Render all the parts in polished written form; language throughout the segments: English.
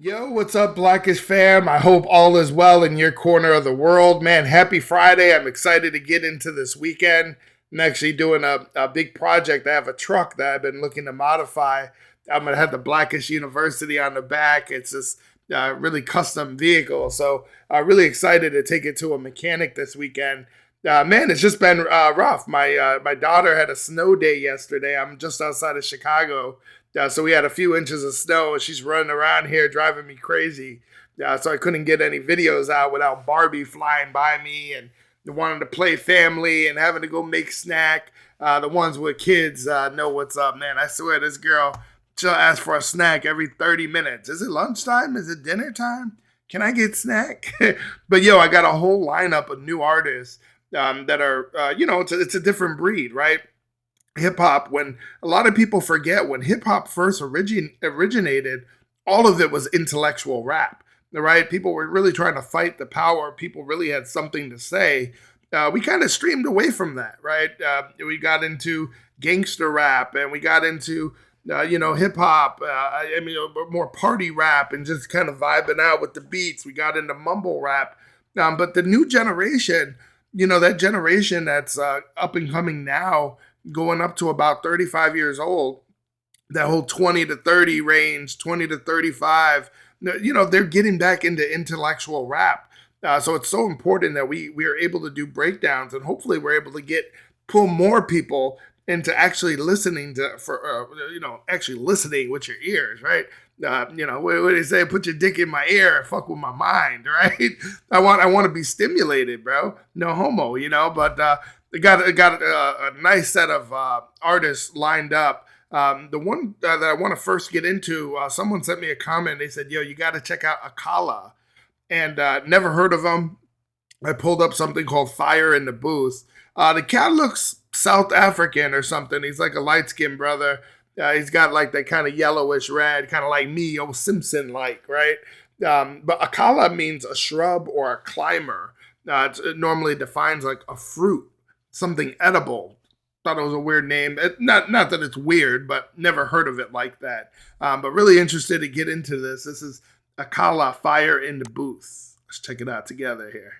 Yo, what's up, Blackish fam? I hope all is well in your corner of the world. Man, happy Friday. I'm excited to get into this weekend. I'm actually doing a big project. I have a truck that I've been looking to modify. I'm going to have the Blackish University on the back. It's this really custom vehicle. So really excited to take it to a mechanic this weekend. Man, it's just been rough. My daughter had a snow day yesterday. I'm just outside of Chicago. So we had a few inches of snow, and she's running around here driving me crazy. So I couldn't get any videos out without Barbie flying by me and wanting to play family and having to go make snack. The ones with kids know what's up, man. I swear this girl, she'll ask for a snack every 30 minutes. Is it lunchtime? Is it dinner time? Can I get snack? But yo, I got a whole lineup of new artists that are, it's a different breed, right? Hip hop, when a lot of people forget when hip hop first originated, all of it was intellectual rap, right? People were really trying to fight the power. People really had something to say. We kind of streamed away from that, right? We got into gangster rap and we got into, hip hop, more party rap and just kind of vibing out with the beats. We got into mumble rap. But the new generation, that generation that's up and coming now, going up to about 35 years old, that whole 20 to 30 range, 20 to 35, they're getting back into intellectual rap. So it's so important that we are able to do breakdowns, and hopefully we're able to pull more people into actually listening actually listening with your ears, right? What do they say? Put your dick in my ear and fuck with my mind, right? I want to be stimulated, bro. No homo, but got a nice set of artists lined up. The one that I want to first get into, someone sent me a comment. They said, yo, you got to check out Akala. And never heard of him. I pulled up something called Fire in the Booth. The cat looks South African or something. He's like a light-skinned brother. He's got like that kind of yellowish red, kind of like me, old Simpson-like, right? But Akala means a shrub or a climber. It normally defines like a fruit, something edible. Thought it was a weird name. Not that it's weird, but never heard of it like that. But really interested to get into this. This is Akala, Fire in the Booth. Let's check it out together here.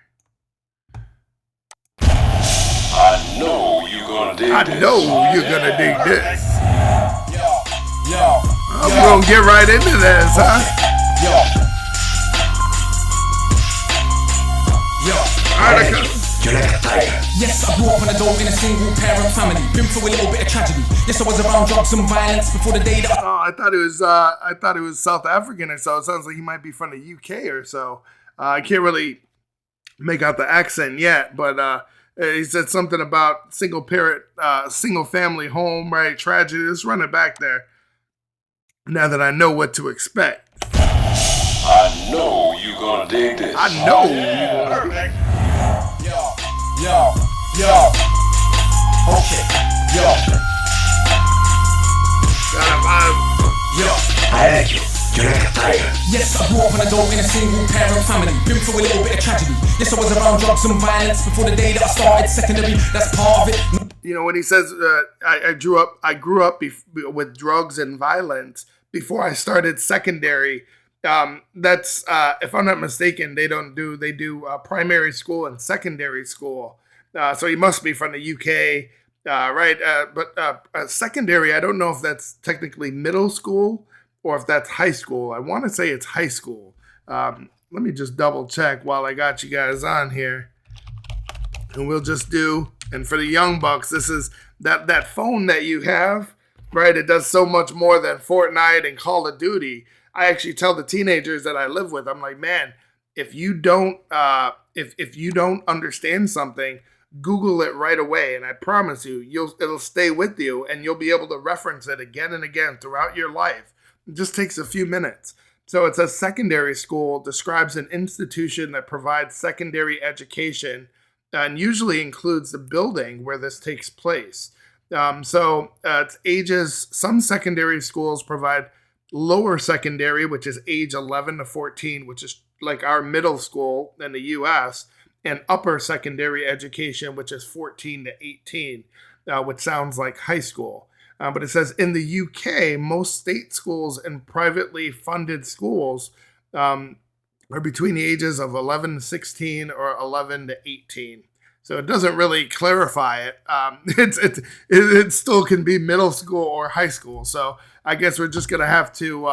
I know you're gonna dig this. We're gonna get right into this, huh? You're like a tiger. Yes, I grew up on a dome in a single parent family. Been through a little bit of tragedy. Yes, I was around drugs and violence before the day that I thought it was South African or so. It sounds like he might be from the UK or so. I can't really make out the accent yet, but he said something about single family home, right? Tragedy. Let's run it back there. Now that I know what to expect. I know you're gonna dig this. I know you're gonna dig this. Yo. Okay. Yo. Got a vibe. Yo. I like you. You're like a tiger. Yes, I grew up on a dome in a single parent family. Been through a little bit of tragedy. Yes, I was around drugs and violence before the day that I started secondary. That's part of it. When he says I grew up with drugs and violence before I started secondary. That's if I'm not mistaken, they do primary school and secondary school. So he must be from the UK, right? But secondary, I don't know if that's technically middle school or if that's high school. I want to say it's high school. Let me just double check while I got you guys on here, and we'll just do. And for the young bucks, this is that phone that you have, right? It does so much more than Fortnite and Call of Duty. I actually tell the teenagers that I live with, I'm like, man, if you don't understand something, Google it right away, and I promise you, it'll stay with you, and you'll be able to reference it again and again throughout your life. It just takes a few minutes. So it says secondary school describes an institution that provides secondary education and usually includes the building where this takes place. It's ages. Some secondary schools provide lower secondary, which is age 11 to 14, which is like our middle school in the U.S., and upper secondary education, which is 14 to 18, which sounds like high school. But it says in the UK, most state schools and privately funded schools are between the ages of 11 to 16 or 11 to 18. So it doesn't really clarify it. It still can be middle school or high school. So I guess we're just gonna have to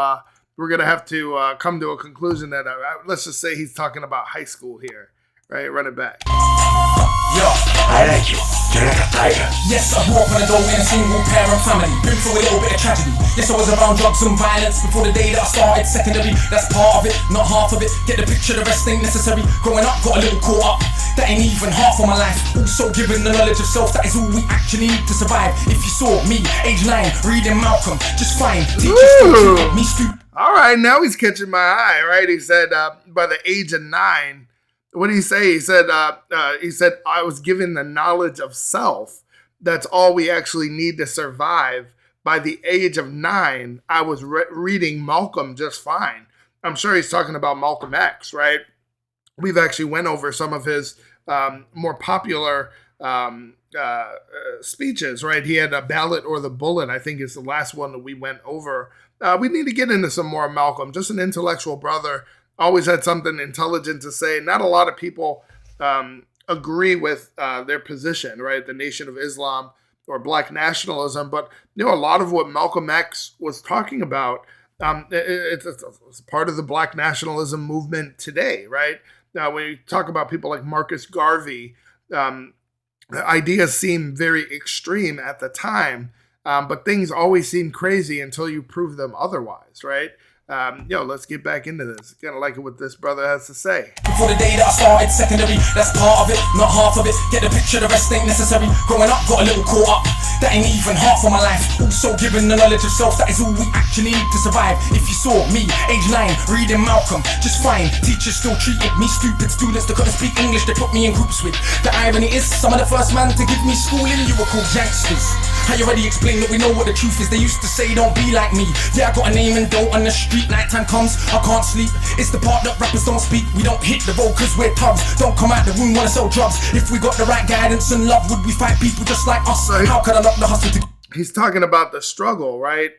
come to a conclusion that let's just say he's talking about high school here, right? Run it back. Yo, I like you. You're like a tiger. Yes, I grew up on a dole in a single parent family. Been through a little bit of tragedy. Yes, I was around drugs and violence before the day that I started secondary. That's part of it, not half of it. Get the picture, the rest ain't necessary. Growing up, got a little caught up. That ain't even half of my life. Also given the knowledge of self, that is all we actually need to survive. If you saw me, age 9, reading Malcolm, just fine. Teachers still treated me stupid. All right, now he's catching my eye, right? He said by the age of 9. What did he say? He said, I was given the knowledge of self. That's all we actually need to survive. By the age of 9, I was reading Malcolm just fine. I'm sure he's talking about Malcolm X, right? We've actually went over some of his more popular speeches, right? He had a Ballot or the Bullet, I think is the last one that we went over. We need to get into some more Malcolm, just an intellectual brother. Always had something intelligent to say. Not a lot of people agree with their position, right? The Nation of Islam or Black nationalism. But, a lot of what Malcolm X was talking about, it's part of the Black nationalism movement today, right? Now, when you talk about people like Marcus Garvey, ideas seem very extreme at the time, but things always seem crazy until you prove them otherwise, right? Let's get back into this. Kind of like what this brother has to say. Before the day that I started secondary, that's part of it, not half of it. Get the picture, the rest ain't necessary. Growing up, got a little caught up. That ain't even half of my life. Also given the knowledge of self, that is all we actually need to survive. If you saw me, age 9, reading Malcolm, just fine. Teachers still treated me stupid. Students that couldn't speak English, they put me in groups with. The irony is, some of the first man to give me schooling, you were called youngsters. I already explained that we know what the truth is. They used to say don't be like me. Yeah, I got a name and dough on the street. Nighttime comes, I can't sleep. It's the part that rappers don't speak. We don't hit the road cause we're thugs. Don't come out the room wanna sell drugs. If we got the right guidance and love, would we fight people just like us? How could I knock the hustle to... He's talking about the struggle, right?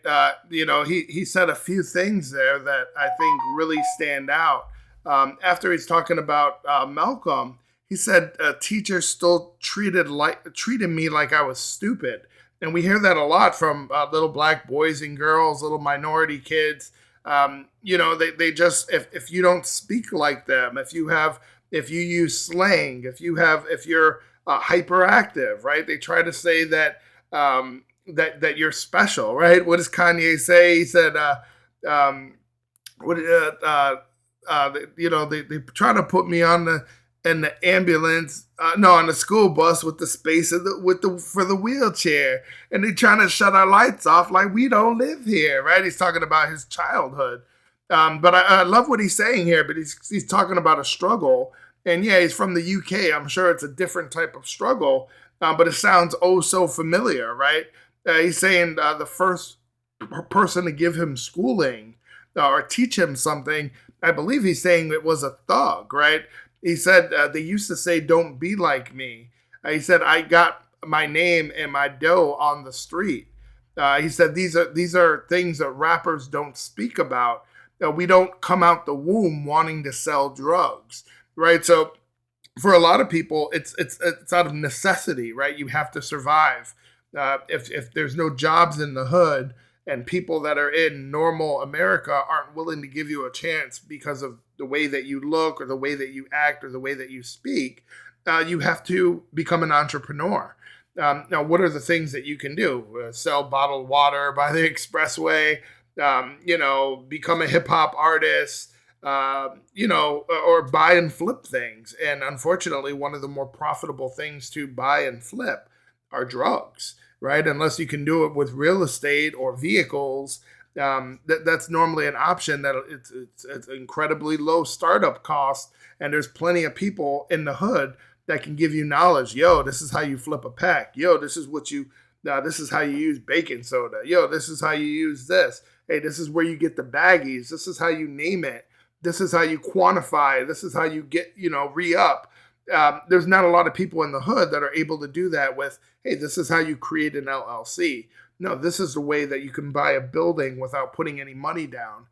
He said a few things there that I think really stand out. After he's talking about Malcolm, he said teachers still treated me like I was stupid. And we hear that a lot from little black boys and girls, little minority kids. They just, if you don't speak like them, if you use slang, if you're hyperactive, right? They try to say that that you're special, right? What does Kanye say? He said, they try to put me on the ambulance, on the school bus with the space for the wheelchair, and they trying to shut our lights off like we don't live here, right? He's talking about his childhood, but I love what he's saying here. But he's talking about a struggle, and yeah, he's from the UK. I'm sure it's a different type of struggle, but it sounds oh so familiar, right? He's saying the first person to give him schooling or teach him something, I believe he's saying it was a thug, right? He said they used to say, "Don't be like me." He said, "I got my name and my dough on the street." He said, "These are things that rappers don't speak about. We don't come out the womb wanting to sell drugs, right?" So, for a lot of people, it's out of necessity, right? You have to survive. If there's no jobs in the hood, and people that are in normal America aren't willing to give you a chance because of the way that you look or the way that you act or the way that you speak, you have to become an entrepreneur. Now, what are the things that you can do? Sell bottled water by the expressway, become a hip hop artist, or buy and flip things. And unfortunately, one of the more profitable things to buy and flip are drugs. Right? Unless you can do it with real estate or vehicles, that's normally an option that it's incredibly low startup cost. And there's plenty of people in the hood that can give you knowledge. Yo, this is how you flip a pack. Yo, this is this is how you use baking soda. Yo, this is how you use this. Hey, this is where you get the baggies. This is how you name it. This is how you quantify. This is how you get, re-up. There's not a lot of people in the hood that are able to do that with, hey, this is how you create an LLC. No, this is the way that you can buy a building without putting any money down.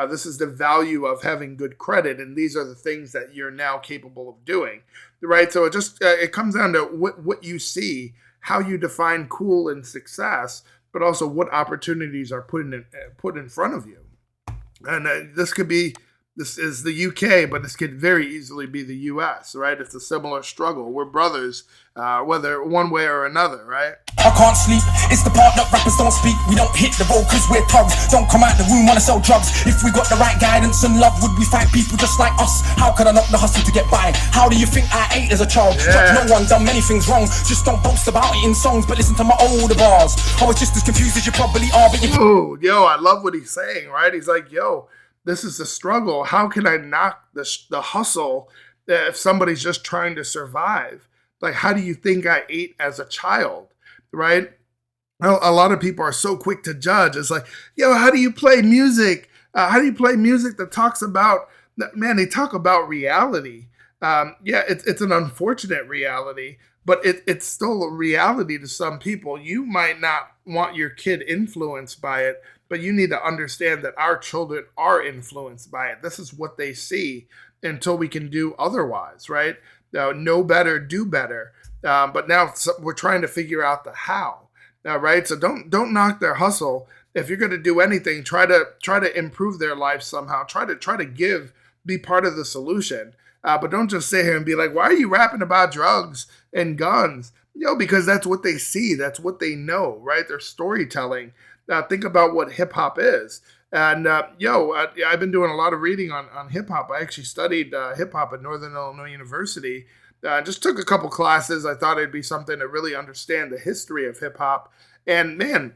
This is the value of having good credit, and these are the things that you're now capable of doing, right? So it comes down to what you see, how you define cool and success, but also what opportunities are put in front of you. And this is the UK, but this could very easily be the US, right? It's a similar struggle. We're brothers, whether one way or another, right? I can't sleep, it's the part that rappers don't speak. We don't hit the road cause we're thugs. Don't come out the room wanna sell drugs. If we got the right guidance and love, would we find people just like us? How could I not the hustle to get by? How do you think I ate as a child? Judge no one, done many things wrong. Just don't boast about it in songs, but listen to my older bars. I was just as confused as you probably are, but you... Ooh, yo, I love what he's saying, right? He's like, yo, this is the struggle. How can I knock the hustle if somebody's just trying to survive? Like, how do you think I ate as a child, right? Well, a lot of people are so quick to judge. It's like, yo, how do you play music? How do you play music that talks about, man, they talk about reality. It's an unfortunate reality, but it's still a reality to some people. You might not want your kid influenced by it, but you need to understand that our children are influenced by it. This is what they see until we can do otherwise, right? Know better, do better. But now we're trying to figure out the how, right? So don't knock their hustle. If you're going to do anything, try to improve their life somehow. Try to give, be part of the solution. But don't just sit here and be like, why are you rapping about drugs and guns? Because that's what they see. That's what they know, right? They're storytelling. Think about what hip hop is. And, I've been doing a lot of reading on hip hop. I actually studied hip hop at Northern Illinois University. Just took a couple classes. I thought it'd be something to really understand the history of hip hop. And man,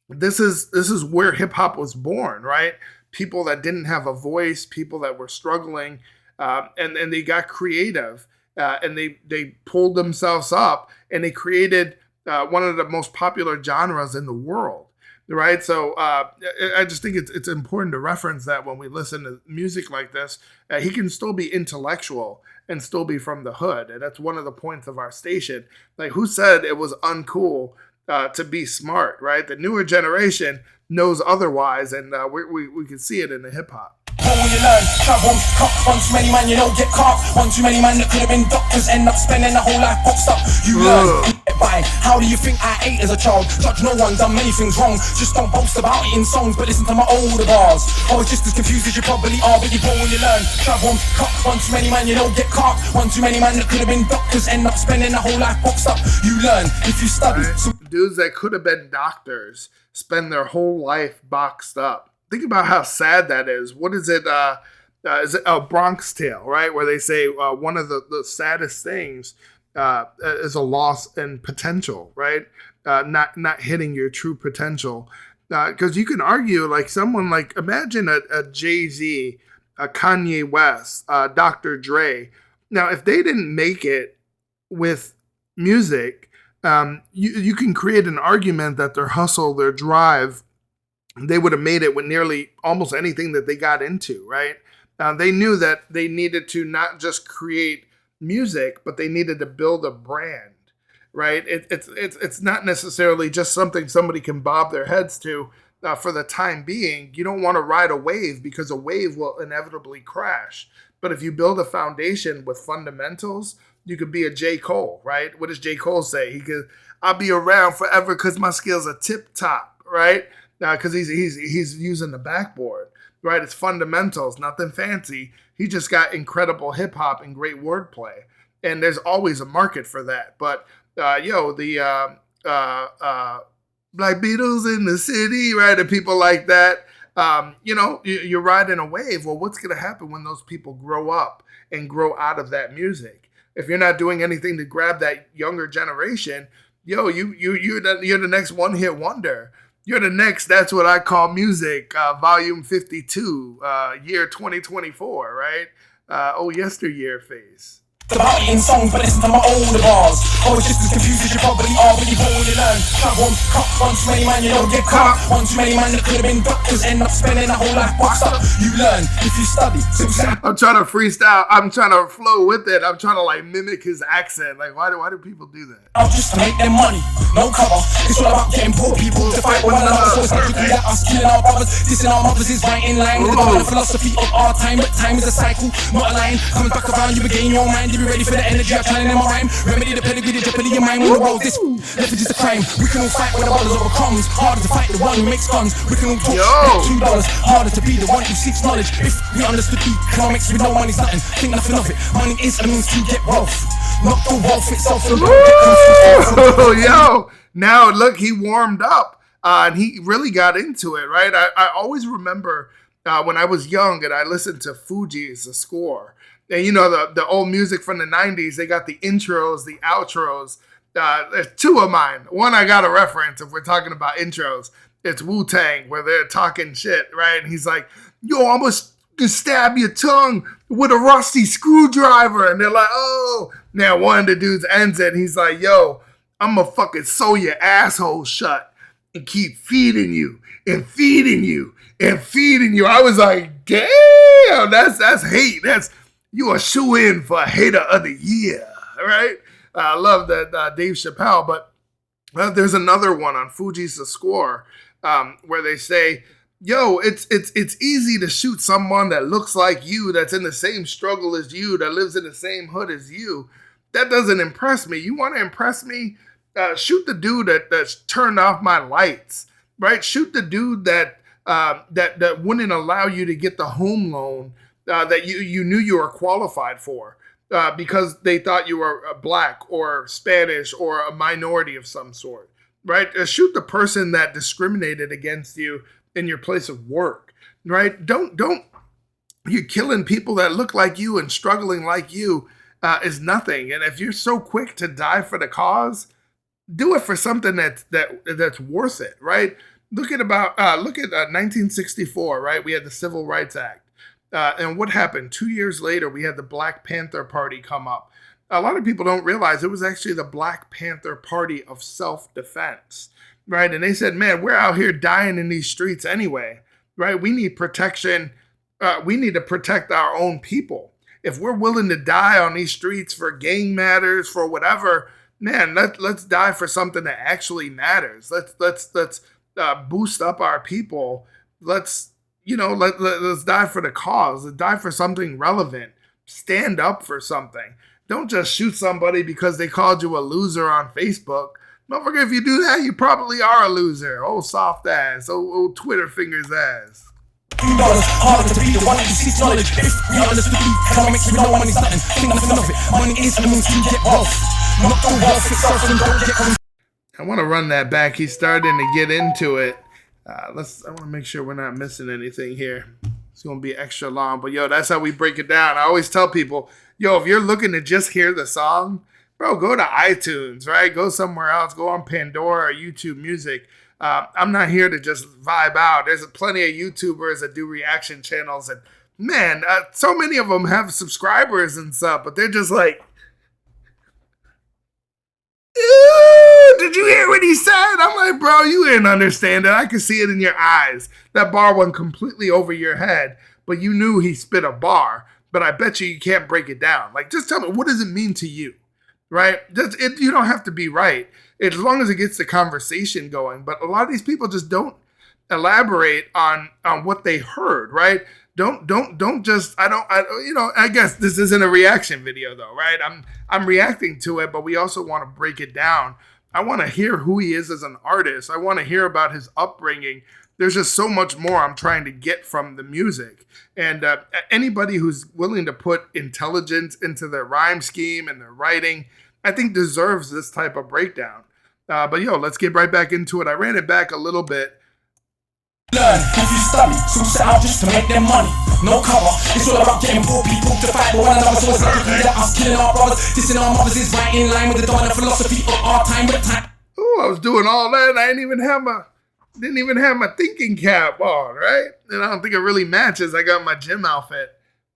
this is where hip hop was born, right? People that didn't have a voice, people that were struggling, and they got creative, and they pulled themselves up, and they created one of the most popular genres in the world. Right. So I just think it's important to reference that when we listen to music like this, he can still be intellectual and still be from the hood. And that's one of the points of our station. Like, who said it was uncool to be smart? Right. The newer generation knows otherwise. And we can see it in the hip hop. When you learn, travel, cut. One too many man, you don't get caught. One too many man that could have been doctors, end up spending the whole life boxed up. You learn, and get by. How do you think I ate as a child? Judge no one, done many things wrong. Just don't boast about it in songs, but listen to my older bars. I was just as confused as you probably are, but you grow when you learn. Travel, cut. One too many man, you don't get caught. One too many man that could have been doctors, end up spending the whole life boxed up. You learn if you study. Right. Dudes that could have been doctors spend their whole life boxed up. Think about how sad that is. What is it? Is it a Bronx Tale, right? Where they say one of the saddest things is a loss in potential, right? Not hitting your true potential. Because you can argue, like, someone like, imagine a Jay-Z, a Kanye West, Dr. Dre. Now, if they didn't make it with music, you can create an argument that their hustle, their drive, they would have made it with nearly almost anything that they got into, right? They knew that they needed to not just create music, but they needed to build a brand, right? It's not necessarily just something somebody can bob their heads to for the time being. You don't want to ride a wave because a wave will inevitably crash. But if you build a foundation with fundamentals, you could be a J. Cole, right? What does J. Cole say? He goes, I'll be around forever because my skills are tip top, right? Because he's using the backboard, right? It's fundamentals, nothing fancy. He just got incredible hip hop and great wordplay, and there's always a market for that. But the Black Beatles in the city, right? And people like that, you're riding a wave. Well, what's gonna happen when those people grow up and grow out of that music? If you're not doing anything to grab that younger generation, you're the next one-hit wonder. You're the next, that's what I call music, volume 52, year 2024, right? Yesteryear phase. about it in songs, but listen to my older bars. I was just as confused as you probably are, but you've only learned. Cut one, cut one too many man, you don't get caught. One too many man that could have been doctors, end up spending a whole life boxed up. You learn if you study. I'm trying to freestyle. I'm trying to flow with it. I'm trying to like mimic his accent. Like, why do people do that? Just to make them money, no cover. It's all about getting poor people to fight one another. So it's logically that us killing our brothers, dissing our mothers is right in line with the dominant philosophy of our time. But time is a cycle, not a line. Comes back around, you regain your mind. You be ready for the energy of channeling in my rhyme. Remedy the pedigree, the jeopardy of your mind. When the world this leverage is a crime. We can all fight with the dollars over crumbs. Harder to fight the one who makes guns. We can all talk $2. Harder to be the one who seeks knowledge. If we understood economics, we know money's nothing. Think nothing of it. Money is a means to get wealth, not the wealth itself. Yo, now look, he warmed up and he really got into it, right? I always remember when I was young and I listened to Fuji's The Score. And you know, the old music from the 90s, they got the intros, the outros. There's two of mine. One I got a reference if we're talking about intros. It's Wu-Tang where they're talking shit, right? And he's like, yo, I'm going to stab your tongue with a rusty screwdriver. And they're like, oh. Now one of the dudes ends it and he's like, yo, I'm going to fucking sew your asshole shut and keep feeding you and feeding you and feeding you. I was like, damn, that's hate. You are shoe-in for Hater of the Year, right? I love that Dave Chappelle, but there's another one on Fuji's The Score where they say, yo, it's easy to shoot someone that looks like you, that's in the same struggle as you, that lives in the same hood as you. That doesn't impress me. You want to impress me? Shoot the dude that's turned off my lights, right? Shoot the dude that wouldn't allow you to get the home loan that you knew you were qualified for because they thought you were black or Spanish or a minority of some sort, right? Shoot the person that discriminated against you in your place of work, right? Don't you're killing people that look like you and struggling like you is nothing. And if you're so quick to die for the cause, do it for something that's worth it, right? Look at 1964, right? We had the Civil Rights Act. And what happened? 2 years later, we had the Black Panther Party come up. A lot of people don't realize it was actually the Black Panther Party of self-defense, right? And they said, man, we're out here dying in these streets anyway, right? We need protection. We need to protect our own people. If we're willing to die on these streets for gang matters, for whatever, man, let's die for something that actually matters. Let's boost up our people. Let's die for the cause. Let's die for something relevant. Stand up for something. Don't just shoot somebody because they called you a loser on Facebook. Don't forget, if you do that, you probably are a loser. Oh, soft ass. Oh, Twitter fingers ass. Harder to be the one who seeks knowledge. If we understood economics, we know money's nothing. Think nothing of it. Money is a means to get wealth, not the wealth itself. And don't get. I want to run that back. He's starting to get into it. I want to make sure we're not missing anything here. It's going to be extra long, but yo, that's how we break it down. I always tell people, yo, if you're looking to just hear the song, bro, go to iTunes, right? Go somewhere else. Go on Pandora or YouTube Music. I'm not here to just vibe out. There's plenty of YouTubers that do reaction channels, and man, so many of them have subscribers and stuff, but they're just like, ew, did you hear what he said? I'm like, bro, you didn't understand it. I could see it in your eyes. That bar went completely over your head, but you knew he spit a bar, but I bet you can't break it down. Like, just tell me, what does it mean to you, right? You don't have to be right, as long as it gets the conversation going. But a lot of these people just don't elaborate on what they heard, right? Don't just, I guess this isn't a reaction video though, right? I'm reacting to it, but we also want to break it down. I want to hear who he is as an artist. I want to hear about his upbringing. There's just so much more I'm trying to get from the music. And anybody who's willing to put intelligence into their rhyme scheme and their writing, I think deserves this type of breakdown. But yo, let's get right back into it. I ran it back a little bit. Learn if you study, so set out just to make them money. No cover, it's all about getting poor people to fight one another. So it's logically that us killing our brothers, dissing our mothers is right in line with the dominant philosophy of our time. But time. Oh, I was doing all that and I didn't even have my thinking cap on, right? And I don't think it really matches. I got my gym outfit.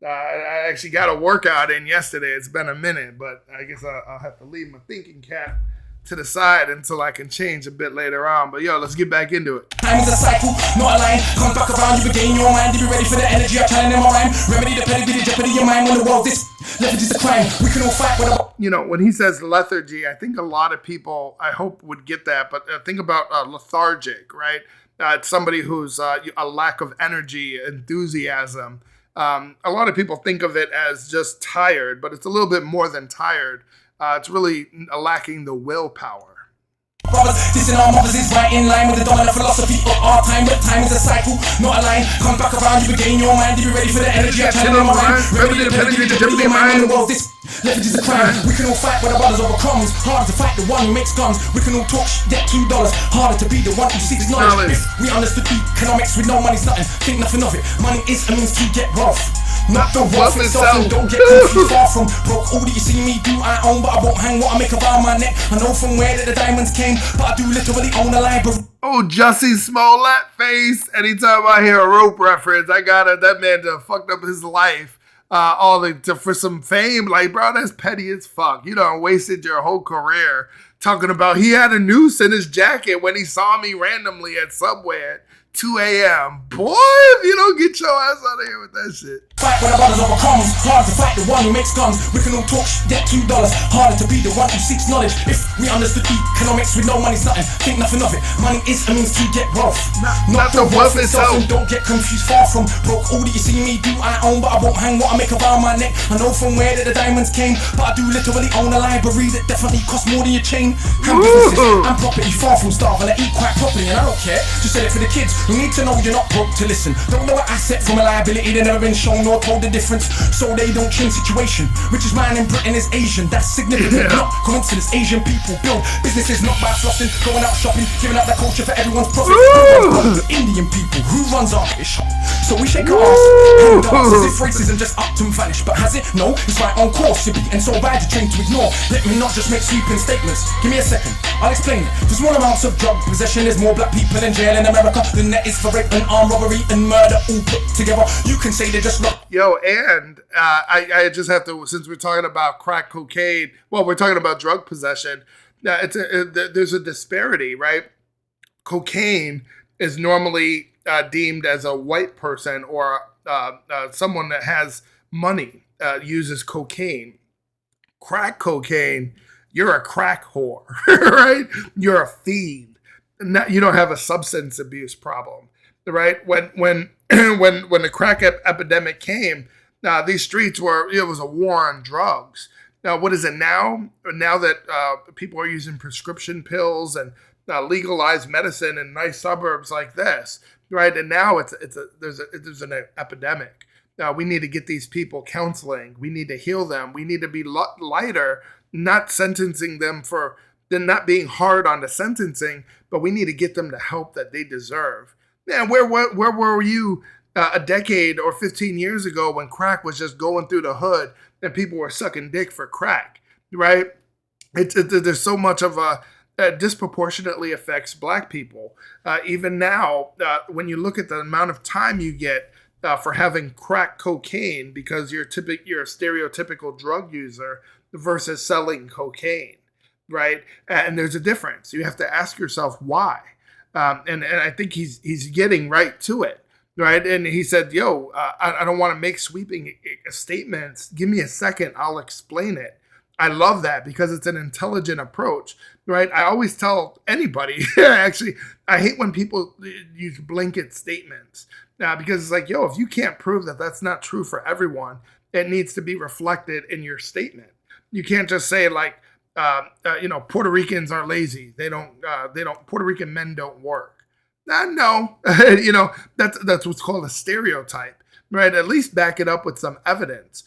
I actually got a workout in yesterday. It's been a minute, but I guess I'll have to leave my thinking cap to the side until I can change a bit later on. But yo, let's get back into it. Time is a cycle, not a line. Comes back around, you regain your mind. You be ready for the energy I'm channeling in my rhyme. Remedy the pedigree, the jeopardy your mind. When the world this lethargy is a crime. We can all fight with a... You know, when he says lethargy, I think a lot of people, I hope, would get that. But think about lethargic, right? It's somebody who's a lack of energy, enthusiasm. A lot of people think of it as just tired, but it's a little bit more than tired. It's really lacking the willpower. Brothers, this in our mothers is right in line with the dominant philosophy of our time. But time is a cycle, not a line. Comes back around, you regain your mind. You be ready for the energy I'm channeling in my rhyme. Remedy the pedigree, the jeopardy your mind. When the world this leverage is a crime. We can all fight with our brothers over crumbs. Harder to fight the one who makes guns. We can all talk shit, get $2. Harder to be the one who seeks knowledge. If we understood economics, we know money's nothing. Think nothing of it. Money is a means to get wealth. Not the wealth itself, and don't get confused. Far from broke. All that you see me do, I own, but I won't hang what I make around my neck. I know from where that the diamonds came, but I do literally own a library. Oh, Jussie Smollett face. Anytime I hear a rope reference, I got it. That man done fucked up his life. For some fame. Like, bro, that's petty as fuck. You done wasted your whole career talking about he had a noose in his jacket when he saw me randomly at Subway at 2 a.m. Boy, if you don't get your ass out of here with that shit. Fight when our brothers overcomes. Hard to fight the one who makes guns. We can all talk shit, get $2. Harder to be the one who seeks knowledge. If we understood economics, we know money's nothing. Think nothing of it. Money is a means to get wealth. Not the wealth itself. And don't get confused. Far from broke. All that you see me do, I own, but I won't hang what I make around my neck. I know from where that the diamonds came, but I do literally own a library that definitely costs more than your chain. And businesses, I'm property far from starving. I eat quite properly, and I don't care. Just said it for the kids who need to know you're not broke to listen. Don't know an asset from a liability. They never been shown or told the difference, so they don't change situation. Richest man in Britain is Asian. That's significant, not coincidence. Asian people build businesses not by flossing, going out shopping, giving out their culture for everyone's profit. The Indian people who runs our shop, so we shake our ass and dance as if racism just up to vanish. But has it? No, it's right on course. You're beaten so bad you're trained to ignore. Let me not just make sweeping statements. Give me a second, I'll explain it. For small amounts of drug possession, there's more black people in jail in America than there is for rape and armed robbery and murder all put together. You can say they're just not. Yo, and I just have to, since we're talking about crack cocaine, well, we're talking about drug possession. There's a disparity, right? Cocaine is normally deemed as a white person or someone that has money uses cocaine. Crack cocaine, you're a crack whore, right? You're a fiend. You don't have a substance abuse problem, right? When the crack epidemic came, these streets it was a war on drugs. Now, what is it now? Now that people are using prescription pills and legalized medicine in nice suburbs like this, right? And now there's an epidemic. Now we need to get these people counseling. We need to heal them. We need to be lighter, not sentencing them for them not being hard on the sentencing, but we need to get them the help that they deserve. Man, where were you a decade or 15 years ago when crack was just going through the hood and people were sucking dick for crack, right? There's so much of that disproportionately affects black people. Even now, when you look at the amount of time you get for having crack cocaine because you're a stereotypical drug user versus selling cocaine, right? And there's a difference. You have to ask yourself why. And I think he's getting right to it, right? And he said, yo, I don't want to make sweeping statements. Give me a second. I'll explain it. I love that because it's an intelligent approach, right? I always tell anybody, actually, I hate when people use blanket statements because it's like, yo, if you can't prove that that's not true for everyone, it needs to be reflected in your statement. You can't just say like, Puerto Ricans are lazy. Puerto Rican men don't work. No, that's what's called a stereotype, right? At least back it up with some evidence.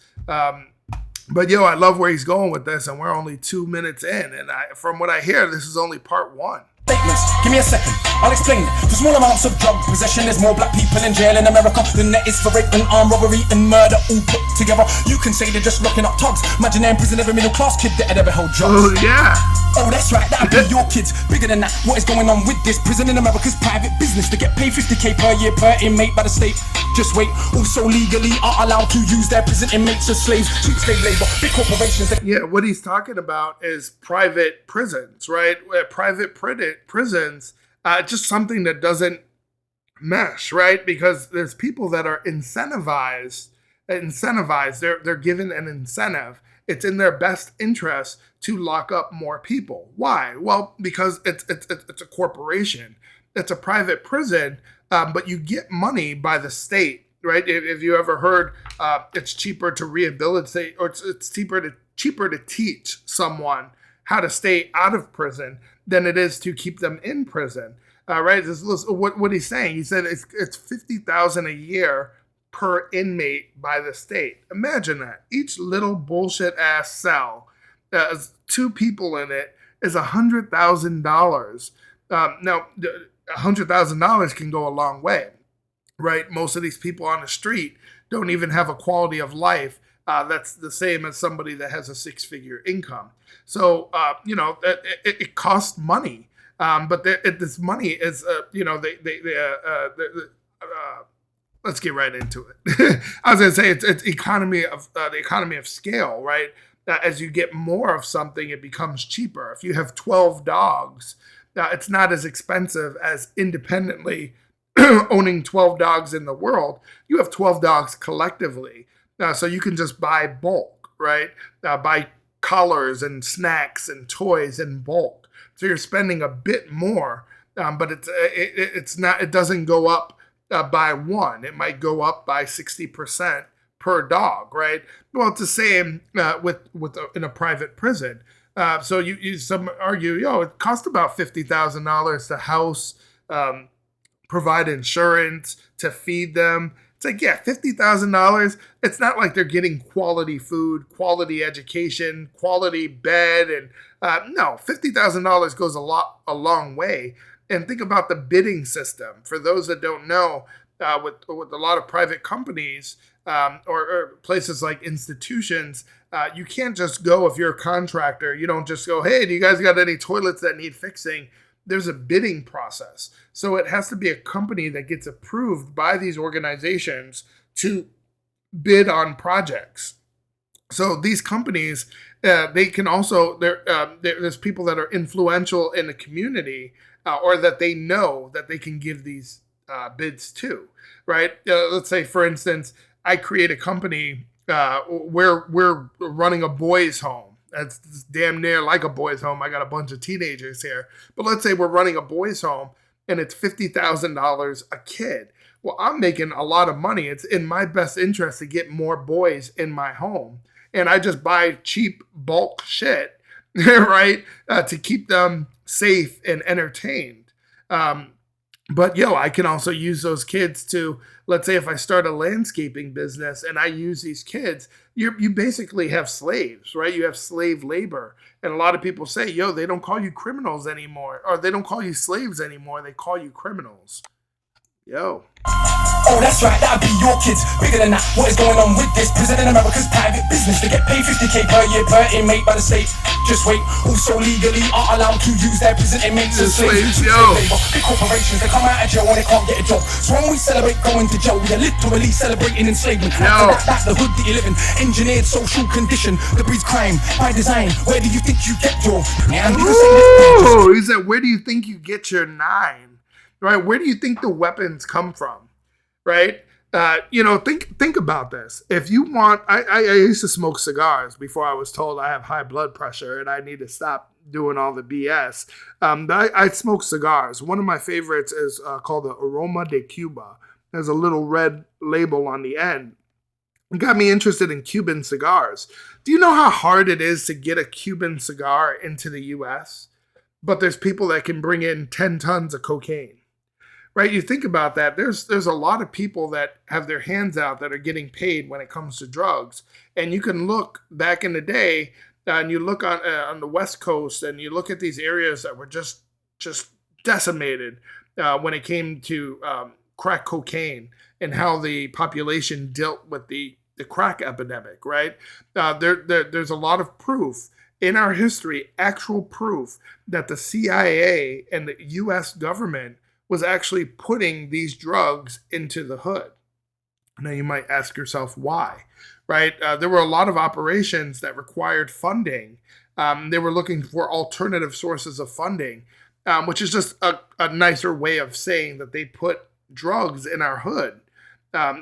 But I love where he's going with this, and we're only 2 minutes in, and from what I hear, this is only part one. Statements, give me a second, I'll explain it. For small amounts of drug possession, there's more black people in jail in America than there is for rape and armed robbery and murder all put together. You can say they're just locking up thugs. Imagine they're in prison, every middle class kid that had ever held drugs. Oh, yeah. Oh, that's right, that'll be your kids. Bigger than that, what is going on with this? Prison in America's private business. They get paid 50k per year per inmate by the state. Just wait, also legally are allowed to use their prison inmates as slaves. Cheap slave labor, big corporations. Yeah, what he's talking about is private prisons, right? Private prisons, just something that doesn't mesh, right? Because there's people that are incentivized. They're given an incentive. It's in their best interest to lock up more people. Why? Well, because it's a corporation. It's a private prison, but you get money by the state, right? If you ever heard, it's cheaper to rehabilitate, or it's cheaper to teach someone how to stay out of prison than it is to keep them in prison, right? This is what he's saying. He said it's $50,000 a year per inmate by the state. Imagine that. Each little bullshit ass cell, two people in it, is $100,000. Now, $100,000 can go a long way, right? Most of these people on the street don't even have a quality of life that's the same as somebody that has a six-figure income. So, it costs money, but this money is, let's get right into it. I was going to say it's the economy of scale, right? As you get more of something, it becomes cheaper. If you have 12 dogs, it's not as expensive as independently owning 12 dogs in the world. You have 12 dogs collectively. So you can just buy bulk, right? Buy collars and snacks and toys in bulk. So you're spending a bit more, but it doesn't go up by one. It might go up by 60% per dog, right? Well, it's the same in a private prison. So some argue, it costs about $50,000 to house, provide insurance, to feed them. It's like, yeah, $50,000. It's not like they're getting quality food, quality education, quality bed, and no, $50,000 goes a long way. And think about the bidding system. For those that don't know, with a lot of private companies or places like institutions, you can't just go, if you're a contractor, you don't just go, hey, do you guys got any toilets that need fixing? There's a bidding process. So it has to be a company that gets approved by these organizations to bid on projects. So these companies, they can also, there's people that are influential in the community or that they know that they can give these bids to, right? Let's say, for instance, I create a company where we're running a boys' home. That's damn near like a boys' home. I got a bunch of teenagers here. But let's say we're running a boys' home and it's $50,000 a kid. Well, I'm making a lot of money. It's in my best interest to get more boys in my home. And I just buy cheap bulk shit, right? To keep them safe and entertained. But I can also use those kids to, let's say if I start a landscaping business and I use these kids, you basically have slaves, right? You have slave labor. And a lot of people say, they don't call you criminals anymore, or they don't call you slaves anymore. They call you criminals. Oh, that's right, that'll be your kids. Bigger than that, what is going on with this? Prison in America's private business. They get paid 50k per year per inmate by the state. Just wait, also legally are allowed to use their prison inmates as slaves. Big corporations, they come out of jail when they can't get a job. So when we celebrate going to jail, we are literally celebrating enslavement. That's the hood that you live in. Engineered social condition that breeds crime by design. Where do you think you get your He said, where do you think you get your nine? Right? Where do you think the weapons come from? Right? Think about this. If you want, I used to smoke cigars before I was told I have high blood pressure and I need to stop doing all the BS. I smoke cigars. One of my favorites is called the Aroma de Cuba. There's a little red label on the end. It got me interested in Cuban cigars. Do you know how hard it is to get a Cuban cigar into the U.S.? But there's people that can bring in 10 tons of cocaine. Right, you think about that. There's a lot of people that have their hands out that are getting paid when it comes to drugs. And you can look back in the day, and you look on the West Coast, and you look at these areas that were just just decimated when it came to crack cocaine and how the population dealt with the crack epidemic, right? There's a lot of proof in our history, actual proof that the CIA and the US government was actually putting these drugs into the hood. Now you might ask yourself why, right? There were a lot of operations that required funding. They were looking for alternative sources of funding, which is just a nicer way of saying that they put drugs in our hood.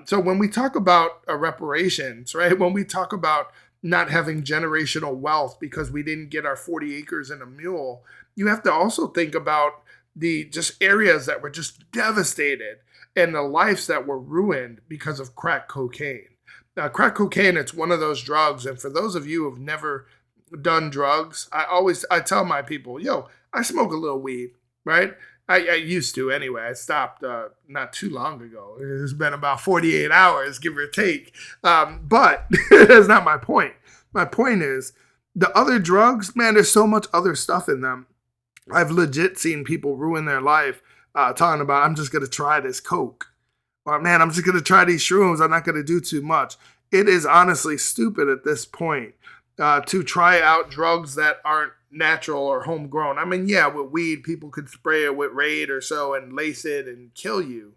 So when we talk about reparations, right? When we talk about not having generational wealth because we didn't get our 40 acres and a mule, you have to also think about the just areas that were just devastated and the lives that were ruined because of crack cocaine. Now, crack cocaine, it's one of those drugs. And for those of you who've never done drugs, I tell my people, yo, I smoke a little weed, right? I used to anyway. I stopped not too long ago. It's been about 48 hours, give or take. But that's not my point. My point is the other drugs, man, there's so much other stuff in them. I've legit seen people ruin their life talking about, I'm just going to try this Coke. Or, man, I'm just going to try these shrooms. I'm not going to do too much. It is honestly stupid at this point to try out drugs that aren't natural or homegrown. I mean, yeah, with weed, people could spray it with Raid or so and lace it and kill you.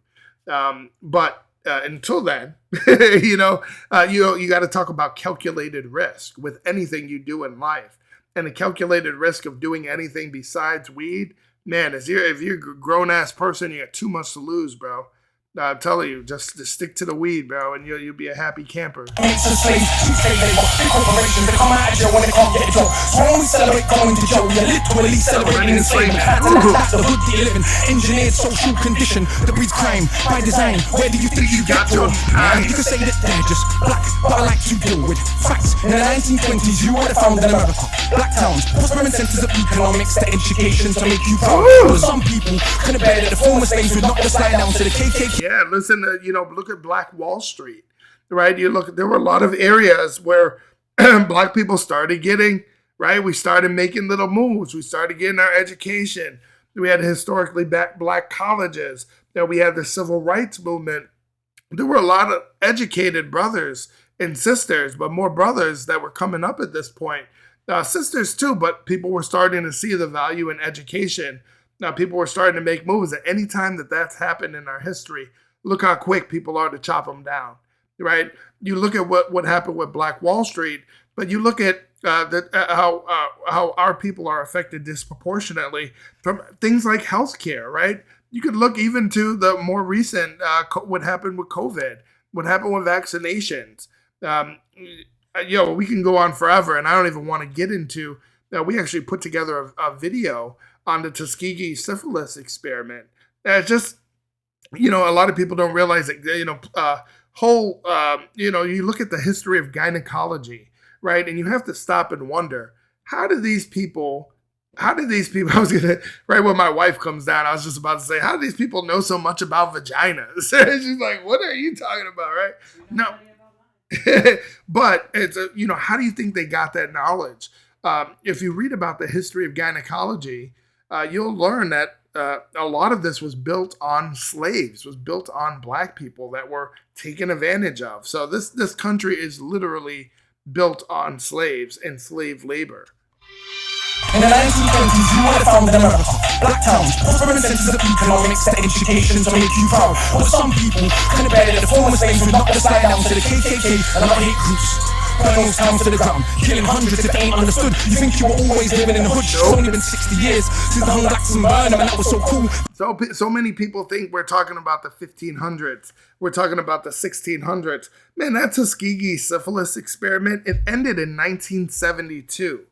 But until then, you got to talk about calculated risk with anything you do in life. And the calculated risk of doing anything besides weed, man, if you're a grown-ass person, you got too much to lose, bro. I'm telling you, just stick to the weed, bro, and you'll be a happy camper. It's a slave, you say they got big corporations that come out of jail when they can't get a job. So when we celebrate going to jail, we're literally celebrating enslavement. That's the hood that you live in, engineered social condition that breeds crime by design. Where do you think you get your time? You could say that they're just black, but I like to deal with facts. In the 1920s, you would have found in America black towns, prospering centers of economics, the education to make you proud. But some people couldn't bear that the former slaves would knock the slide down to the KKK. Yeah, listen to, look at Black Wall Street, right? There were a lot of areas where black people started getting, right? We started making little moves. We started getting our education. We had historically black colleges. We had the civil rights movement. There were a lot of educated brothers and sisters, but more brothers that were coming up at this point. Sisters too, but people were starting to see the value in education. Now, people were starting to make moves. At any time that's happened in our history, look how quick people are to chop them down, right? You look at what happened with Black Wall Street, but you look at how our people are affected disproportionately from things like healthcare, right? You could look even to the more recent, what happened with COVID, what happened with vaccinations. We can go on forever, and I don't even want to get into. We actually put together a video on the Tuskegee syphilis experiment. It's just, a lot of people don't realize that, you look at the history of gynecology, right? And you have to stop and wonder, how did these people, I was going to, right when my wife comes down, I was just about to say, how do these people know so much about vaginas? She's like, what are you talking about, right? No. But it's, how do you think they got that knowledge? If you read about the history of gynecology, you'll learn that a lot of this was built on slaves, was built on black people that were taken advantage of. So this country is literally built on slaves and slave labor. In the 1920s, you would have found in America black towns, prospering centers of economics, the education to make you proud. But some people couldn't bear that the former slaves would knock the slide down to the KKK and other hate groups. Burn those towns to the ground, killing hundreds if they ain't understood. You think you were always living in the hood? It's only been 60 years since the hung blacks and burned them, and that was so cool. So many people think we're talking about the 1500s. We're talking about the 1600s. Man, that Tuskegee syphilis experiment, it ended in 1972.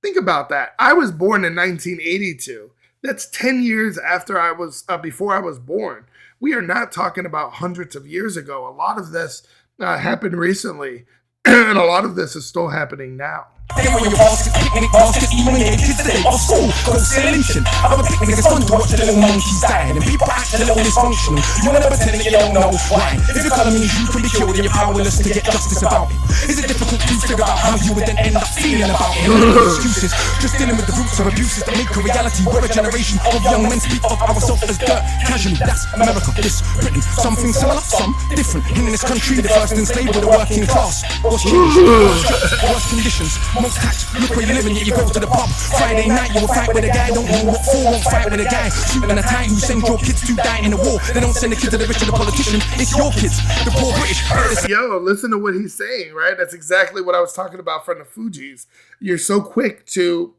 Think about that. I was born in 1982. That's 10 years after before I was born. We are not talking about hundreds of years ago. A lot of this happened recently, and a lot of this is still happening now. They were your baskets, picnic baskets, even when your kids today off school, go solution. I have a picnic, it's fun to watch the little monkeys dying, and people act a little dysfunctional. You wanna pretend that you don't know why. If your colour means you can be killed and you're powerless to get justice about it, is it difficult to figure out how you would then end up feeling about it? Excuses, just dealing with the roots of abuses that make a reality where a generation of young men speak of ourselves as dirt casually. That's America, this Britain. Something similar, some different. In this country, the first enslaved were the working class. What's changed? Worse conditions. Most tax, look where you're living, yet you go to the pub. Friday night, you will fight with a guy, don't know what for, won't fight with a guy. Shooting a tie who send your kids to die in the war. They don't send the kids to the rich or the politician, it's your kids, the poor British. Yo, listen to what he's saying, right? That's exactly what I was talking about from the Fugees. You're so quick to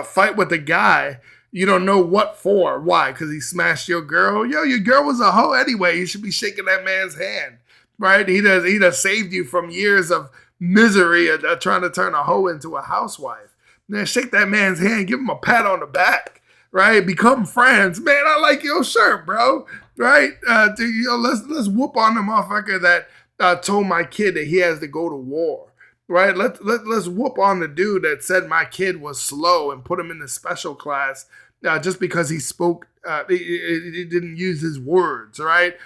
fight with a guy, you don't know what for. Why? Because he smashed your girl? Yo, your girl was a hoe anyway. You should be shaking that man's hand, right? He does saved you from years of misery of trying to turn a hoe into a housewife. Man, shake that man's hand, give him a pat on the back, right? Become friends. Man, I like your shirt, bro, right? Let's whoop on the motherfucker that told my kid that he has to go to war, right? Let's whoop on the dude that said my kid was slow and put him in the special class just because he spoke, he didn't use his words, right?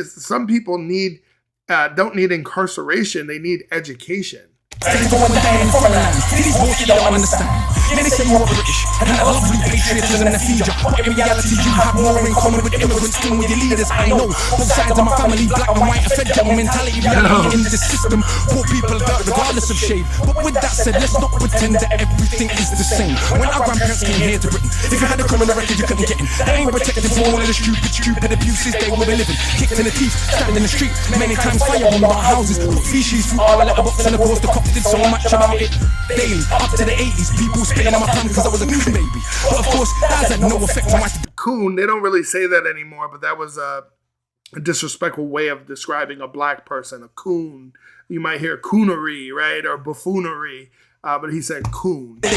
Some people don't need incarceration, they need education. They go on the day in foreign land. These boys you don't understand. Yeah, they say you're British and have a lovely patriotism and a feed you. But in reality, you have more in common with immigrants than with your leaders. I know both sides of my family, black and white, a fed mentality reality in this system. Poor people hurt regardless of shade. But with that said, let's not pretend that everything is the same. When our grandparents came here to Britain, if you had a criminal record, you couldn't get in. They ain't protected from all of the stupid abuses they were living. Kicked in the teeth, stabbed in the street, many times firebombed our houses. Put feces through our letterbox and of course the cops did so much about it daily. Up to the 80s, people spitting on my tongue because I was a coon baby. But of course, that has had no effect on my... Coon, they don't really say that anymore, but that was a disrespectful way of describing a black person. A coon. You might hear coonery, right? Or buffoonery. But he said coon. They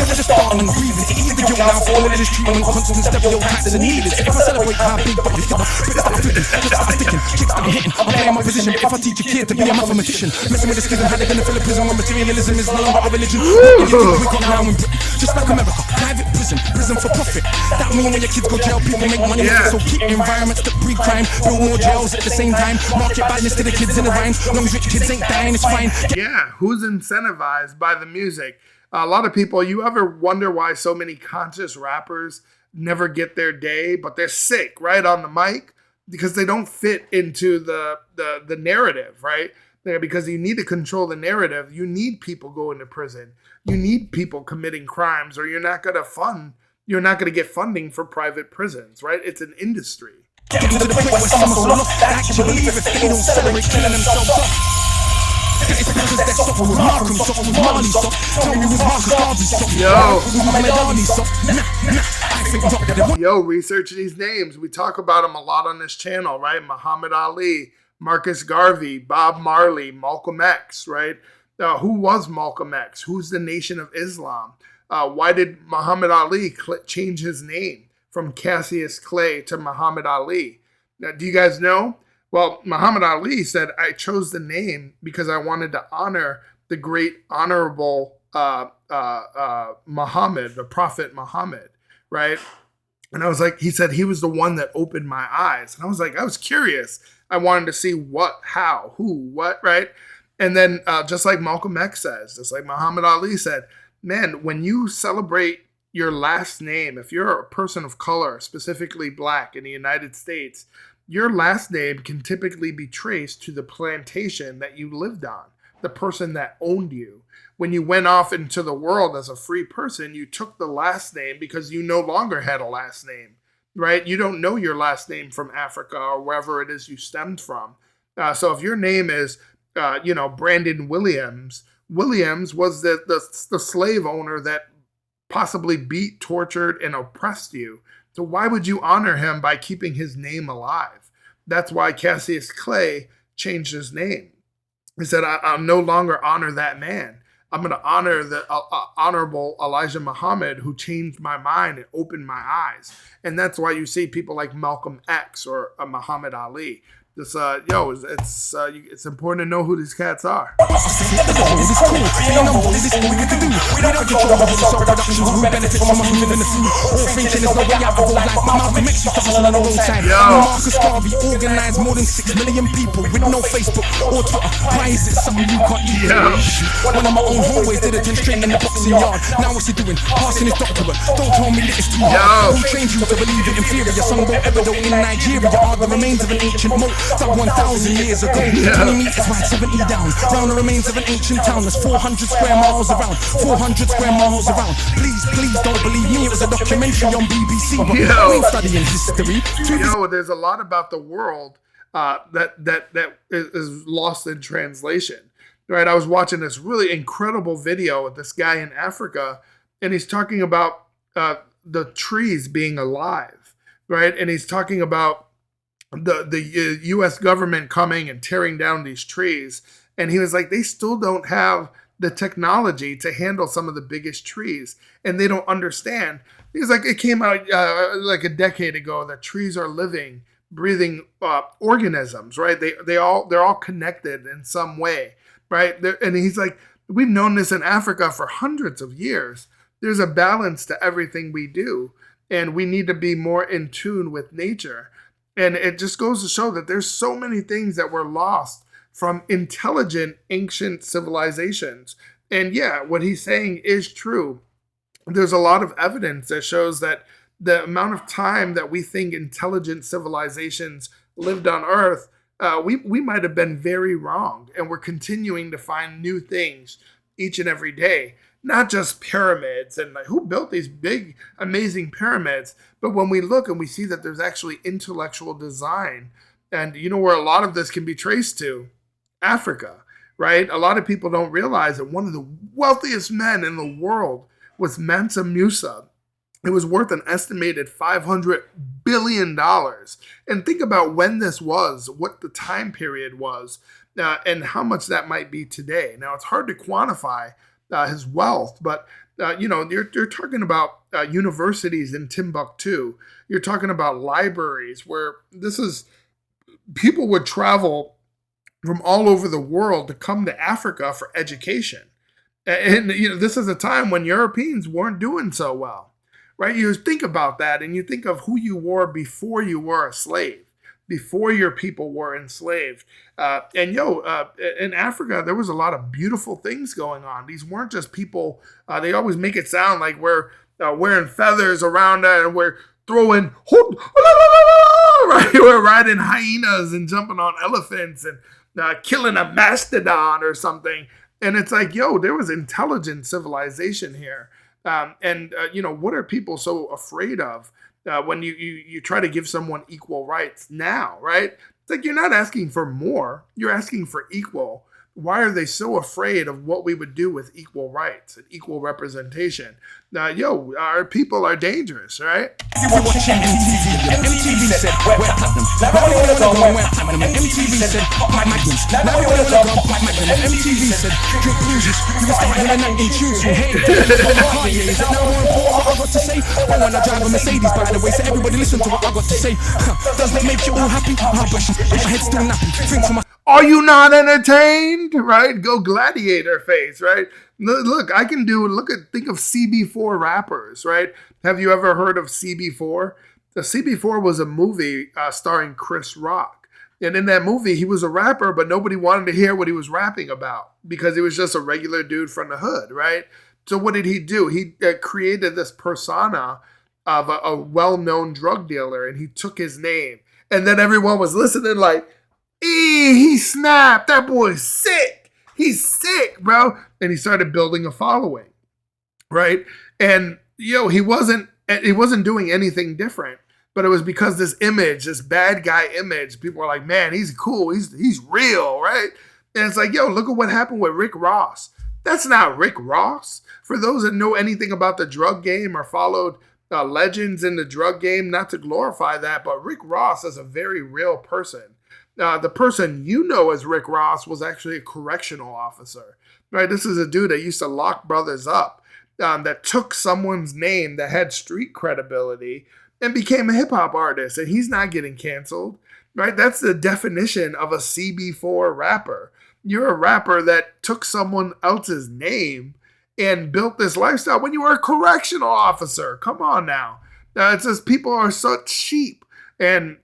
were just starting and breathing. Either you're now falling in this treatment, constant stereotypes and needed. If I celebrate how big body, just start flicking, just start sticking, kick start hitting. I'm playing my position. If I teach a kid to be a mathematician, messing with the schism, how they gonna fill a prison when materialism is no longer a religion? You think we got now in Britain, just like America, private prison for profit. That mean when your kids go jail, people make money. So keep environments that breed crime, build more jails at the same time. Market badness to the kids in the rhymes. Long as rich kids ain't dying, it's fine. Yeah, who's incentivized by the music? A lot of people, you ever wonder why so many conscious rappers never get their day, but they're sick right on the mic? Because they don't fit into the narrative, right? Because you need to control the narrative. You need people going to prison. You need people committing crimes, or you're not going to get funding for private prisons, right? It's an industry. Getting to the point where some so lost that actually believe if they don't celebrate killing themselves off. It's because they're soft with Malcolm, soft with Marley, soft. Tell me who's Marcus Garvey, soft. Yo, research these names. We talk about them a lot on this channel, right? Muhammad Ali, Marcus Garvey, Bob Marley, Malcolm X, right? Who was Malcolm X? Who's the Nation of Islam? Why did Muhammad Ali change his name from Cassius Clay to Muhammad Ali? Now, do you guys know? Well, Muhammad Ali said, I chose the name because I wanted to honor the great honorable Muhammad, the Prophet Muhammad, right? And I was like, he said he was the one that opened my eyes. And I was curious. I wanted to see what, how, who, what, right? And then just like Malcolm X says, just like Muhammad Ali said, man, when you celebrate your last name, if you're a person of color, specifically black in the United States, your last name can typically be traced to the plantation that you lived on, the person that owned you. When you went off into the world as a free person, you took the last name because you no longer had a last name, right? You don't know your last name from Africa or wherever it is you stemmed from. So if your name is, Brandon Williams, Williams was the slave owner that possibly beat, tortured, and oppressed you. So why would you honor him by keeping his name alive? That's why Cassius Clay changed his name. He said, I'll no longer honor that man. I'm going to honor the honorable Elijah Muhammad who changed my mind and opened my eyes. And that's why you see people like Malcolm X or Muhammad Ali. Just it's important to know who these cats are. Organized more than 6 million people with no Facebook or Twitter. Why is it something you can't eat? One of my own homeboys did a 10 straight in the boxing yard. Now what's he doing? Passing his doctorate. Don't tell me that it's too hard. Who trained you to believe it inferior? Some boat ever though in Nigeria are the remains of an ancient moat dug 1,000 years ago. 20 meters wide, 70 down. Round the remains of an ancient town that's 400 square miles around. 400 square miles around. Please don't believe me. It was a documentary on BBC. But I ain't studying history. There's a lot about the world that is lost in translation. Right? I was watching this really incredible video with this guy in Africa, and he's talking about the trees being alive, right? And he's talking about the U.S. government coming and tearing down these trees. And he was like, they still don't have the technology to handle some of the biggest trees, and they don't understand. He's like, it came out like a decade ago that trees are living, breathing organisms, right? They're all connected in some way, right? And he's like, we've known this in Africa for hundreds of years. There's a balance to everything we do, and we need to be more in tune with nature. And it just goes to show that there's so many things that were lost from intelligent ancient civilizations. And yeah, what he's saying is true. There's a lot of evidence that shows that the amount of time that we think intelligent civilizations lived on Earth, we might have been very wrong. And we're continuing to find new things each and every day. Not just pyramids and like who built these big, amazing pyramids, but when we look and we see that there's actually intellectual design, and you know where a lot of this can be traced to? Africa, right? A lot of people don't realize that one of the wealthiest men in the world was Mansa Musa. It was worth an estimated $500 billion. And think about when this was, what the time period was, and how much that might be today. Now, it's hard to quantify his wealth, but you're talking about universities in Timbuktu. You're talking about libraries where people would travel from all over the world to come to Africa for education. And this is a time when Europeans weren't doing so well, right? You think about that and you think of who you were before you were a slave, before your people were enslaved. In Africa, there was a lot of beautiful things going on. These weren't just people, they always make it sound like we're wearing feathers around and we're throwing, right? We're riding hyenas and jumping on elephants and killing a mastodon or something. And it's like, there was intelligent civilization here. What are people so afraid of when you try to give someone equal rights now, right? It's like you're not asking for more, you're asking for equal. Why are they so afraid of what we would do with equal rights and equal representation? Our people are dangerous, right? MTV said, we're platinum. Now we're platinum. MTV said, pop my magnums. Now we're pop my magnum. MTV said, drink blues. You can start hearing that in tunes from hey. Is it now more important what I got to say? I wanna drive a Mercedes, by the way, so everybody listen to what I got to say. Does that make you all happy? But my head's still nappy. Think to my are you not entertained? Right? Go gladiator face, right? Look, think of CB4 rappers, right? Have you ever heard of CB4? The CB4 was a movie starring Chris Rock. And in that movie, he was a rapper, but nobody wanted to hear what he was rapping about because he was just a regular dude from the hood, right? So what did he do? He created this persona of a well-known drug dealer, and he took his name. And then everyone was listening like, he snapped. That boy's sick. He's sick, bro. And he started building a following, right? And he wasn't doing anything different, but it was because this image, this bad guy image, people were like, man, he's cool. He's real, right? And it's like, look at what happened with Rick Ross. That's not Rick Ross. For those that know anything about the drug game or followed legends in the drug game, not to glorify that, but Rick Ross is a very real person. The person you know as Rick Ross was actually a correctional officer, right? This is a dude that used to lock brothers up, that took someone's name that had street credibility and became a hip hop artist. And he's not getting canceled. right? That's the definition of a CB4 rapper. You're a rapper that took someone else's name and built this lifestyle when you were a correctional officer. Come on now. It's just people are so cheap. And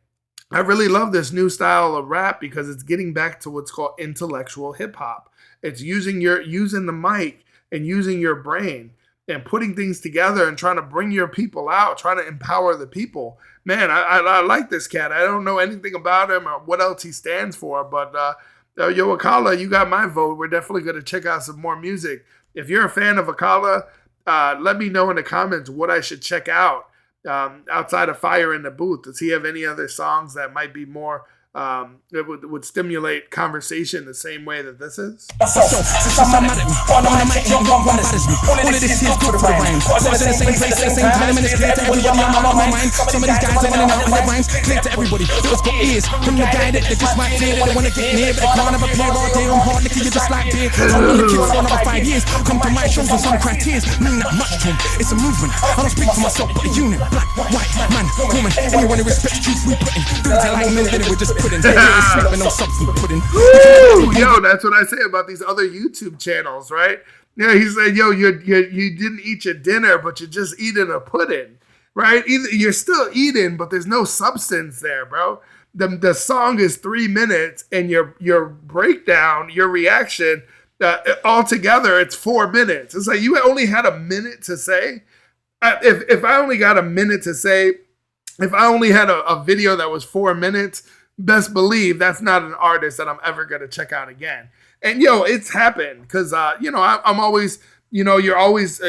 I really love this new style of rap because it's getting back to what's called intellectual hip hop. It's using the mic and using your brain and putting things together and trying to bring your people out, trying to empower the people. Man, I like this cat. I don't know anything about him or what else he stands for, but yo, Akala, you got my vote. We're definitely going to check out some more music. If you're a fan of Akala, let me know in the comments what I should check out outside of Fire in the Booth. Does he have any other songs that might be more that would stimulate conversation the same way that this is? It's a movement. I don't speak for myself, but a unit. Black, white, man, woman, anyone who respects truth, we put in. Things like men, then we're just putting. Yo, that's what I say about these other YouTube channels, right? Yeah, he said, yo, you didn't eat your dinner, but you're just eating a pudding, right? You're still eating, but there's no substance there, bro. The song is 3 minutes, and your breakdown, your reaction, altogether, it's 4 minutes. It's like you only had a minute to say. If I only got a minute to say, if I only had a video that was 4 minutes, best believe that's not an artist that I'm ever going to check out again. And yo, it's happened because, I'm always, you always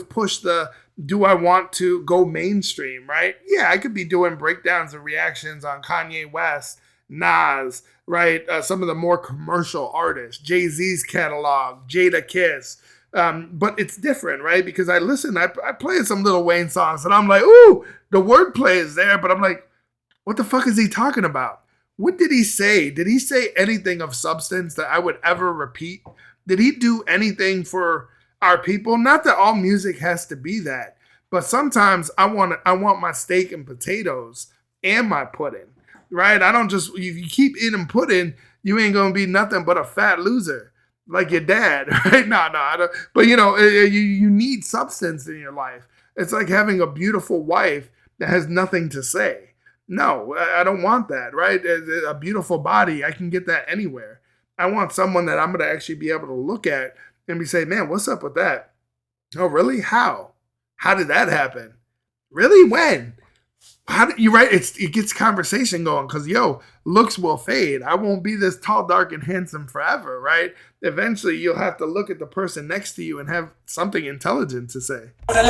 push the, do I want to go mainstream, right? Yeah, I could be doing breakdowns and reactions on Kanye West, Nas, right? Some of the more commercial artists, Jay-Z's catalog, Jada Kiss. But it's different, right? Because I play some Lil Wayne songs and I'm like, ooh, the wordplay is there, but I'm like, what the fuck is he talking about? What did he say? Did he say anything of substance that I would ever repeat? Did he do anything for our people? Not that all music has to be that, but sometimes I want my steak and potatoes and my pudding, right? I don't just, if you keep eating pudding, you ain't gonna be nothing but a fat loser like your dad, right? No, I don't. But you need substance in your life. It's like having a beautiful wife that has nothing to say. No, I don't want that, right? A beautiful body, I can get that anywhere. I want someone that I'm going to actually be able to look at and be say, man, what's up with that? Oh, really? How? How did that happen? Really? When? You're right. It gets conversation going because, looks will fade. I won't be this tall, dark, and handsome forever, right? Eventually, you'll have to look at the person next to you and have something intelligent to say. I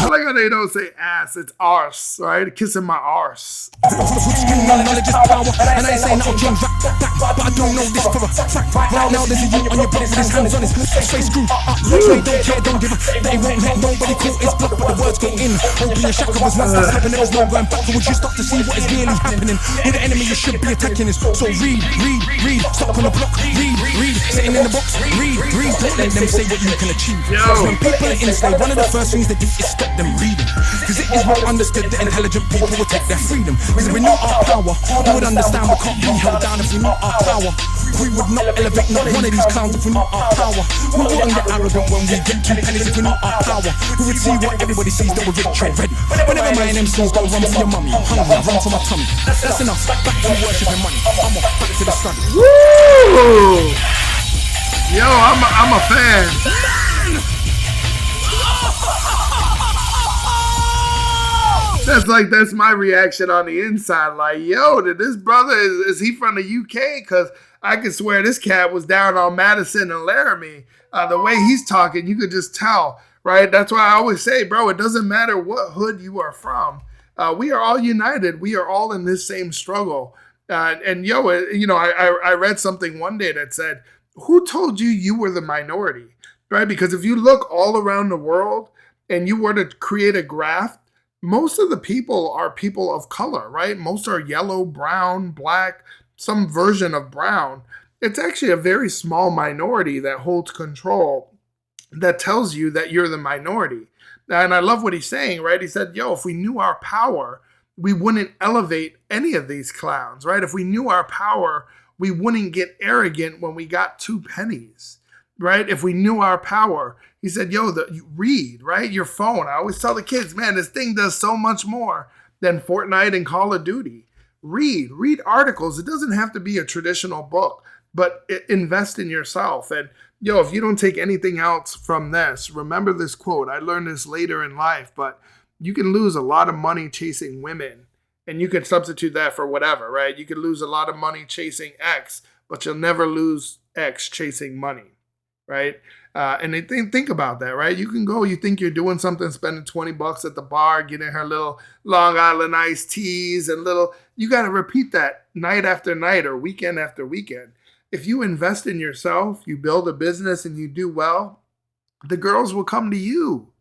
like how they don't say ass, it's arse, right? Kissing my arse. And I ain't saying no James rap, but I don't know this for a fact. Right now there's a unit on your block with his hands on his face screwed up. They don't care, don't give a they won't let nobody call his blood, but the words go in. Open your shackle was once that's happening, there was no going back. Would you stop to see what is really happening? Who the enemy you should be attacking is. So read, stop on the block, read, sitting in the box, read, don't let them say what you can achieve. Because when people are inside, one of the first things they do is stop them reading. Because it is well understood that intelligent people will take their freedom. Because if we knew our power, we would understand we can't be held down if we knew our power. We would not elevate not one of these clowns if we knew our power. We wouldn't get arrogant when we get 2 pennies if we knew our power. We would see what everybody sees that we're victory ready. Whenever my MCs go run for your mummy, hungry, run for my tummy. That's enough, back to worshiping money. I'm off, back to the struggle. Woo! Yo, I'm a fan. That's my reaction on the inside. Like, yo, did this brother, is he from the UK? Because I could swear this cat was down on Madison and Laramie. The way he's talking, you could just tell, right? That's why I always say, bro, it doesn't matter what hood you are from. We are all united. We are all in this same struggle. I read something one day that said, who told you were the minority, right? Because if you look all around the world and you were to create a graph, most of the people are people of color, right? Most are yellow, brown, black, some version of brown. It's actually a very small minority that holds control, that tells you that you're the minority. And I love what he's saying, right? He said, yo, if we knew our power, we wouldn't elevate any of these clowns, right? If we knew our power, we wouldn't get arrogant when we got 2 pennies, right? If we knew our power, he said, yo, you read, right? Your phone. I always tell the kids, man, this thing does so much more than Fortnite and Call of Duty. Read articles. It doesn't have to be a traditional book, but invest in yourself. And yo, if you don't take anything else from this, remember this quote. I learned this later in life, but you can lose a lot of money chasing women, and you can substitute that for whatever, right? You can lose a lot of money chasing X, but you'll never lose X chasing money, right? And they think about that, right? You can go, you think you're doing something, spending $20 at the bar, getting her little Long Island iced teas and little, you got to repeat that night after night or weekend after weekend. If you invest in yourself, you build a business and you do well, the girls will come to you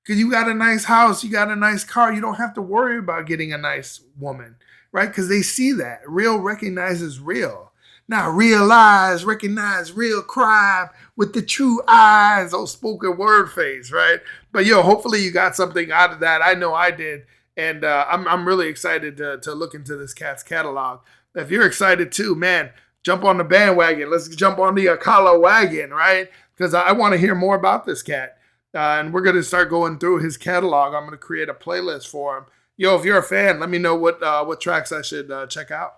because you got a nice house, you got a nice car. You don't have to worry about getting a nice woman, right? Because they see that. Real recognizes real. Now recognize real crime with the true eyes, old spoken word face, right? But yo, hopefully you got something out of that. I know I did. And I'm really excited to look into this cat's catalog. If you're excited too, man, jump on the bandwagon. Let's jump on the Akala wagon, right? Because I want to hear more about this cat. And we're going to start going through his catalog. I'm going to create a playlist for him. Yo, if you're a fan, let me know what tracks I should check out.